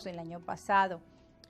del año pasado.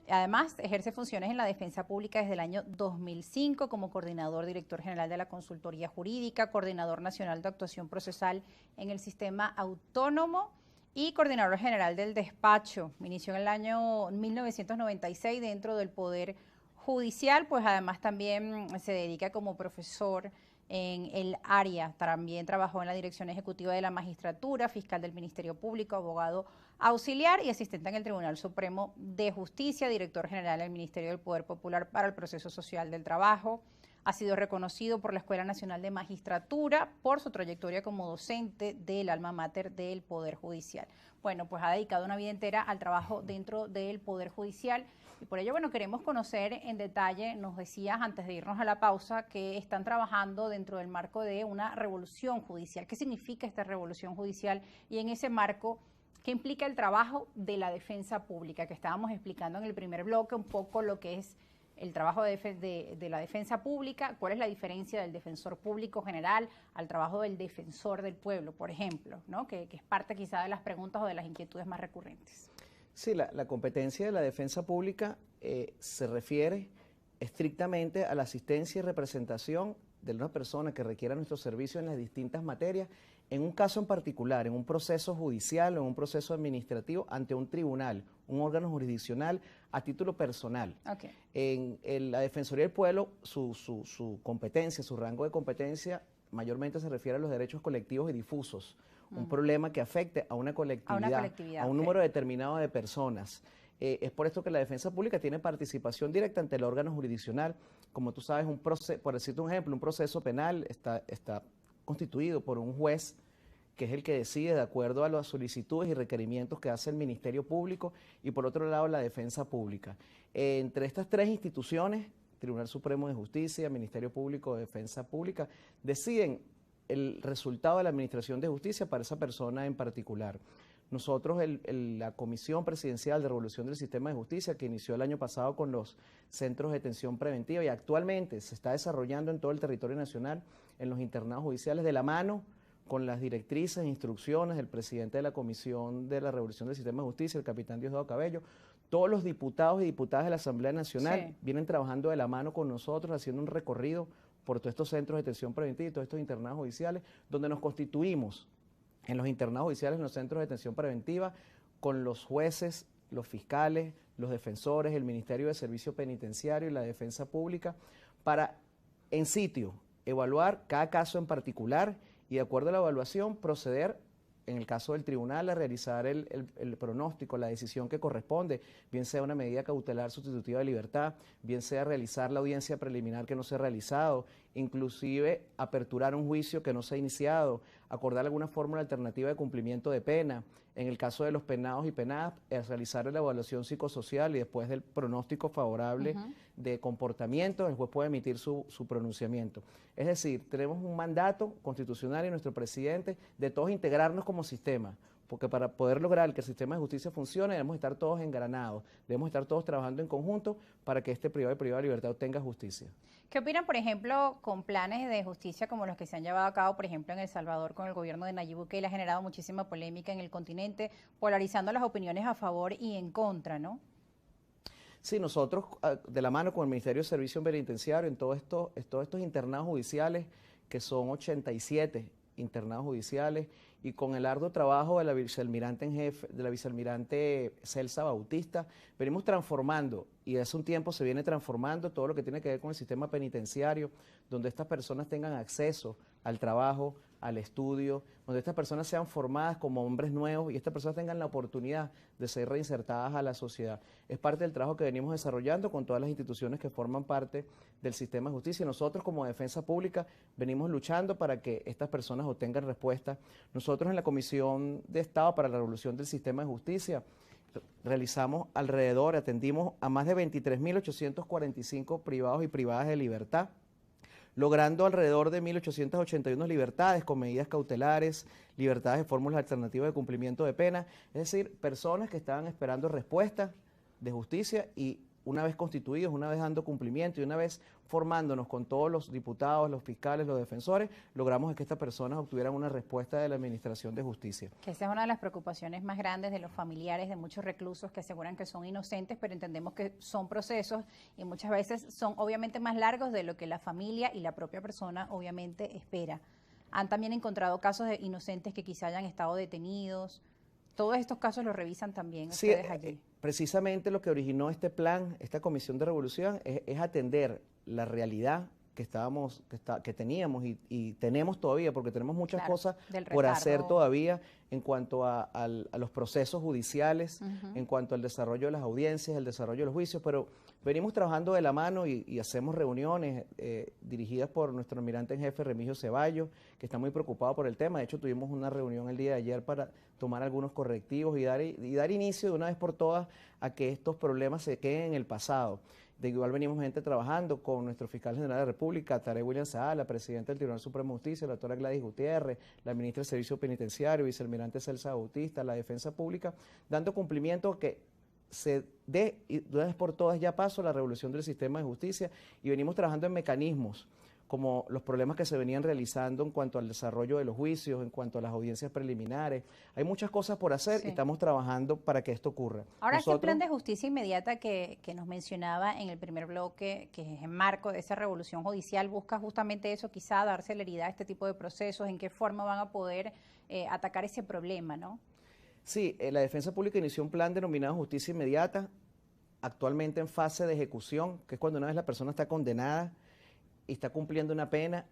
Además, ejerce funciones en la defensa pública desde el año 2005 como coordinador director general de la Consultoría Jurídica, coordinador nacional de actuación procesal en el sistema autónomo y coordinador general del despacho. Inició en el año 1996 dentro del Poder Judicial, pues además también se dedica como profesor en el área. También trabajó en la Dirección Ejecutiva de la Magistratura, fiscal del Ministerio Público, abogado auxiliar y asistente en el Tribunal Supremo de Justicia, director general del Ministerio del Poder Popular para el Proceso Social del Trabajo. Ha sido reconocido por la Escuela Nacional de Magistratura por su trayectoria como docente del alma mater del Poder Judicial. Bueno, pues ha dedicado una vida entera al trabajo dentro del Poder Judicial y por ello, bueno, queremos conocer en detalle, nos decías antes de irnos a la pausa, que están trabajando dentro del marco de una revolución judicial. ¿Qué significa esta revolución judicial? Y en ese marco, ¿qué implica el trabajo de la defensa pública? Que estábamos explicando en el primer bloque un poco lo que es el trabajo de la defensa pública, cuál es la diferencia del defensor público general al trabajo del defensor del pueblo, por ejemplo, ¿no? Que es parte quizá de las preguntas o de las inquietudes más recurrentes. Sí, la competencia de la defensa pública se refiere estrictamente a la asistencia y representación de una persona que requiera nuestro servicio en las distintas materias, en un caso en particular, en un proceso judicial o en un proceso administrativo ante un tribunal, un órgano jurisdiccional a título personal. Okay. En la Defensoría del Pueblo, su competencia, su rango de competencia mayormente se refiere a los derechos colectivos y difusos, un problema que afecte a una colectividad, a un número determinado de personas. Es por esto que la defensa pública tiene participación directa ante el órgano jurisdiccional. Como tú sabes, por decirte un ejemplo, un proceso penal está constituido por un juez que es el que decide de acuerdo a las solicitudes y requerimientos que hace el Ministerio Público y por otro lado la defensa pública. Entre estas tres instituciones, Tribunal Supremo de Justicia, Ministerio Público, Defensa Pública, deciden el resultado de la administración de justicia para esa persona en particular. Nosotros, la Comisión Presidencial de Revolución del Sistema de Justicia, que inició el año pasado con los centros de detención preventiva y actualmente se está desarrollando en todo el territorio nacional en los internados judiciales de la mano con las directrices e instrucciones del presidente de la Comisión de la Revolución del Sistema de Justicia, el capitán Diosdado Cabello. Todos los diputados y diputadas de la Asamblea Nacional vienen trabajando de la mano con nosotros, haciendo un recorrido por todos estos centros de detención preventiva y todos estos internados judiciales, donde nos constituimos en los internados judiciales, en los centros de detención preventiva, con los jueces, los fiscales, los defensores, el Ministerio de Servicio Penitenciario y la Defensa Pública, para en sitio evaluar cada caso en particular y de acuerdo a la evaluación proceder, en el caso del tribunal, a realizar el pronóstico, la decisión que corresponde, bien sea una medida cautelar sustitutiva de libertad, bien sea realizar la audiencia preliminar que no se ha realizado, inclusive aperturar un juicio que no se ha iniciado, acordar alguna fórmula alternativa de cumplimiento de pena, en el caso de los penados y penadas, realizar la evaluación psicosocial y después del pronóstico favorable de comportamiento, el juez puede emitir su pronunciamiento. Es decir, tenemos un mandato constitucional y nuestro presidente de todos integrarnos como sistema, porque para poder lograr que el sistema de justicia funcione debemos estar todos engranados, debemos estar todos trabajando en conjunto para que este privado de libertad obtenga justicia. ¿Qué opinan, por ejemplo, con planes de justicia como los que se han llevado a cabo, por ejemplo, en El Salvador con el gobierno de Nayib Bukele? Ha generado muchísima polémica en el continente, polarizando las opiniones a favor y en contra, ¿no? Sí, nosotros, de la mano con el Ministerio de Servicio Penitenciario, en todos estos internados judiciales, que son 87 internados judiciales, y con el arduo trabajo de la vicealmirante en jefe, de la vicealmirante Celsa Bautista, venimos transformando, y hace un tiempo se viene transformando todo lo que tiene que ver con el sistema penitenciario, donde estas personas tengan acceso al trabajo, al estudio, donde estas personas sean formadas como hombres nuevos y estas personas tengan la oportunidad de ser reinsertadas a la sociedad. Es parte del trabajo que venimos desarrollando con todas las instituciones que forman parte del sistema de justicia y nosotros como defensa pública venimos luchando para que estas personas obtengan respuesta. Nosotros en la Comisión de Estado para la Revolución del Sistema de Justicia atendimos a más de 23.845 privados y privadas de libertad, logrando alrededor de 1.881 libertades con medidas cautelares, libertades de fórmulas alternativas de cumplimiento de pena, es decir, personas que estaban esperando respuesta de justicia y una vez constituidos, una vez dando cumplimiento y una vez formándonos con todos los diputados, los fiscales, los defensores, logramos que estas personas obtuvieran una respuesta de la Administración de Justicia. Que esa es una de las preocupaciones más grandes de los familiares de muchos reclusos que aseguran que son inocentes, pero entendemos que son procesos y muchas veces son obviamente más largos de lo que la familia y la propia persona obviamente espera. Han también encontrado casos de inocentes que quizá hayan estado detenidos. Todos estos casos los revisan también ustedes allí. Precisamente lo que originó este plan, esta comisión de revolución, es atender la realidad que teníamos y tenemos todavía, porque tenemos muchas cosas por hacer todavía en cuanto a los procesos judiciales, en cuanto al desarrollo de las audiencias, el desarrollo de los juicios, pero venimos trabajando de la mano y hacemos reuniones dirigidas por nuestro almirante en jefe, Remigio Ceballos, que está muy preocupado por el tema. De hecho, tuvimos una reunión el día de ayer para tomar algunos correctivos y dar inicio de una vez por todas a que estos problemas se queden en el pasado. De igual venimos gente trabajando con nuestro fiscal general de la República, Tarek William Saá, la presidenta del Tribunal Supremo de Justicia, la doctora Gladys Gutiérrez, la ministra del Servicio Penitenciario, vicealmirante Celsa Bautista, la Defensa Pública, dando cumplimiento a que se dé de una vez por todas ya paso a la revolución del sistema de justicia y venimos trabajando en mecanismos como los problemas que se venían realizando en cuanto al desarrollo de los juicios, en cuanto a las audiencias preliminares. Hay muchas cosas por hacer y estamos trabajando para que esto ocurra. Ahora, este plan de justicia inmediata que nos mencionaba en el primer bloque, que es en marco de esa revolución judicial, busca justamente eso, quizá dar celeridad a este tipo de procesos, en qué forma van a poder atacar ese problema, ¿no? Sí, la Defensa Pública inició un plan denominado Justicia Inmediata, actualmente en fase de ejecución, que es cuando una vez la persona está condenada y está cumpliendo una pena.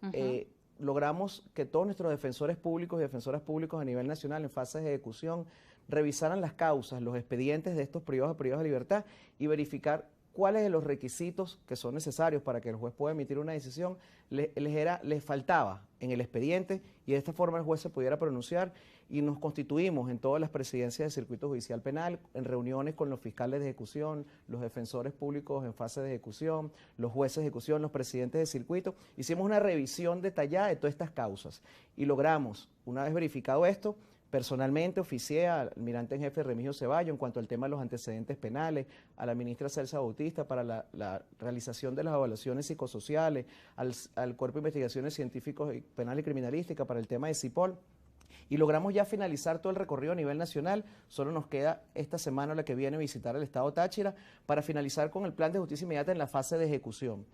Logramos que todos nuestros defensores públicos y defensoras públicos a nivel nacional en fase de ejecución revisaran las causas, los expedientes de estos privados de libertad y verificar cuáles de los requisitos que son necesarios para que el juez pueda emitir una decisión les faltaba en el expediente y de esta forma el juez se pudiera pronunciar y nos constituimos en todas las presidencias del circuito judicial penal, en reuniones con los fiscales de ejecución, los defensores públicos en fase de ejecución, los jueces de ejecución, los presidentes de circuito. Hicimos una revisión detallada de todas estas causas y logramos, una vez verificado esto, personalmente oficié al almirante en jefe Remigio Ceballos en cuanto al tema de los antecedentes penales, a la ministra Celsa Bautista para la realización de las evaluaciones psicosociales, al Cuerpo de Investigaciones Científicos Penales y Criminalísticas para el tema de CIPOL. Y logramos ya finalizar todo el recorrido a nivel nacional. Solo nos queda esta semana o la que viene visitar el estado Táchira para finalizar con el plan de justicia inmediata en la fase de ejecución.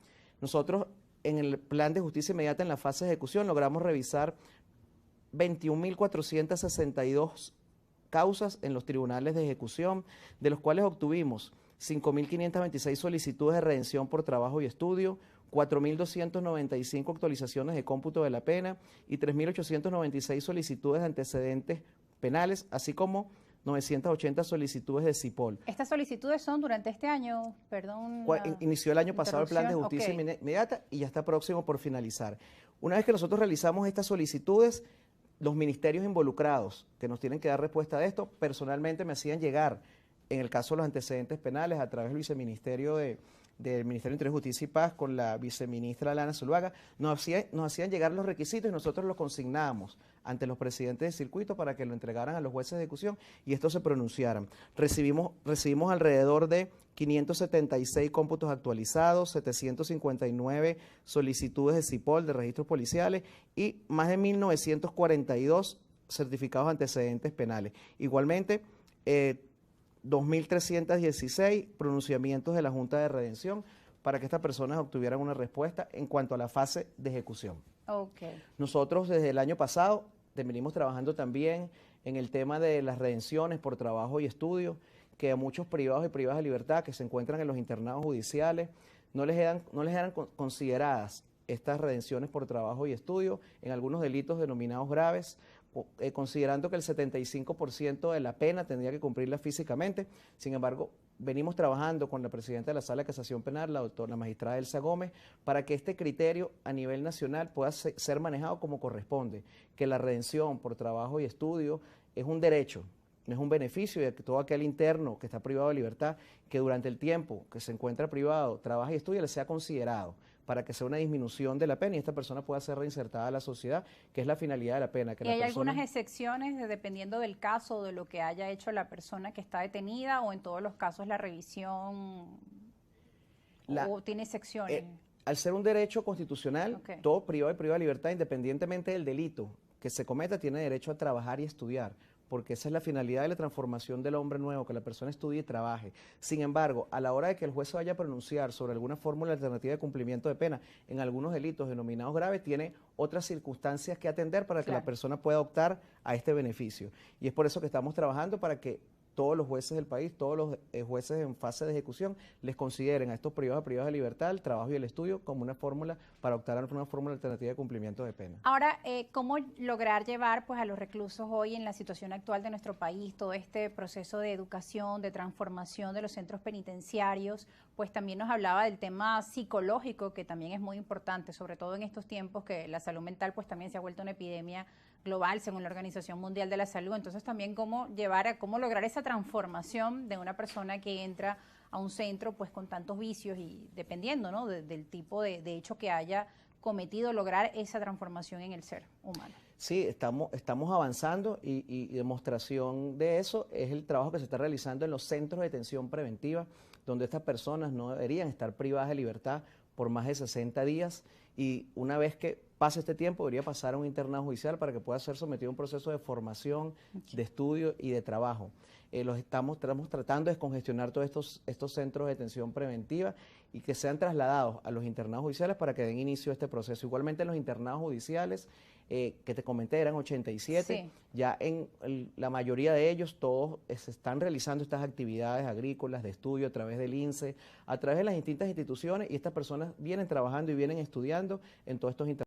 Nosotros en el plan de justicia inmediata en la fase de ejecución logramos revisar 21.462 causas en los tribunales de ejecución, de los cuales obtuvimos 5.526 solicitudes de redención por trabajo y estudio, 4.295 actualizaciones de cómputo de la pena y 3.896 solicitudes de antecedentes penales, así como 980 solicitudes de CIPOL. ¿Estas solicitudes son durante este año? Perdón. Inició el año pasado el plan de justicia inmediata y ya está próximo por finalizar. Una vez que nosotros realizamos estas solicitudes, los ministerios involucrados que nos tienen que dar respuesta a esto, personalmente me hacían llegar, en el caso de los antecedentes penales, a través del viceministerio del Ministerio de Interior, Justicia y Paz, con la viceministra Lana Zuluaga, nos hacían llegar los requisitos y nosotros los consignábamos ante los presidentes de circuito para que lo entregaran a los jueces de ejecución y estos se pronunciaran. Recibimos alrededor de 576 cómputos actualizados, 759 solicitudes de CIPOL, de registros policiales y más de 1.942 certificados de antecedentes penales. Igualmente, 2.316 pronunciamientos de la Junta de Redención para que estas personas obtuvieran una respuesta en cuanto a la fase de ejecución. Nosotros desde el año pasado venimos trabajando también en el tema de las redenciones por trabajo y estudio, que a muchos privados y privadas de libertad que se encuentran en los internados judiciales no les eran consideradas estas redenciones por trabajo y estudio en algunos delitos denominados graves, considerando que el 75% de la pena tendría que cumplirla físicamente. Sin embargo, venimos trabajando con la presidenta de la Sala de Casación Penal, la magistrada Elsa Gómez, para que este criterio a nivel nacional pueda ser manejado como corresponde, que la redención por trabajo y estudio es un derecho, no es un beneficio, y que todo aquel interno que está privado de libertad, que durante el tiempo que se encuentra privado, trabaja y estudia, le sea considerado, para que sea una disminución de la pena y esta persona pueda ser reinsertada a la sociedad, que es la finalidad de la pena. Que ¿Y hay algunas excepciones dependiendo del caso o de lo que haya hecho la persona que está detenida, o en todos los casos la revisión ¿O tiene secciones? Al ser un derecho constitucional, todo privado y privado de libertad, independientemente del delito que se cometa, tiene derecho a trabajar y estudiar, porque esa es la finalidad de la transformación del hombre nuevo, que la persona estudie y trabaje. Sin embargo, a la hora de que el juez se vaya a pronunciar sobre alguna fórmula alternativa de cumplimiento de pena en algunos delitos denominados graves, tiene otras circunstancias que atender para que la persona pueda optar a este beneficio. Y es por eso que estamos trabajando para que todos los jueces del país, todos los jueces en fase de ejecución, les consideren a estos privados de libertad el trabajo y el estudio como una fórmula para optar a una fórmula alternativa de cumplimiento de pena. Ahora, ¿cómo lograr llevar pues a los reclusos hoy en la situación actual de nuestro país, todo este proceso de educación, de transformación de los centros penitenciarios? Pues también nos hablaba del tema psicológico, que también es muy importante, sobre todo en estos tiempos que la salud mental pues también se ha vuelto una epidemia global según la Organización Mundial de la Salud. Entonces también cómo lograr esa transformación de una persona que entra a un centro pues con tantos vicios y dependiendo, ¿no?, del tipo de hecho que haya cometido, lograr esa transformación en el ser humano. Sí, estamos avanzando y demostración de eso es el trabajo que se está realizando en los centros de detención preventiva, donde estas personas no deberían estar privadas de libertad por más de 60 días y una vez que pase este tiempo debería pasar a un internado judicial para que pueda ser sometido a un proceso de formación, de estudio y de trabajo. Estamos tratando de descongestionar todos estos centros de detención preventiva y que sean trasladados a los internados judiciales para que den inicio a este proceso. Igualmente en los internados judiciales, que te comenté, eran 87, ya en la mayoría de ellos todos se están realizando estas actividades agrícolas de estudio a través del INSE, a través de las distintas instituciones y estas personas vienen trabajando y vienen estudiando en todos estos internados.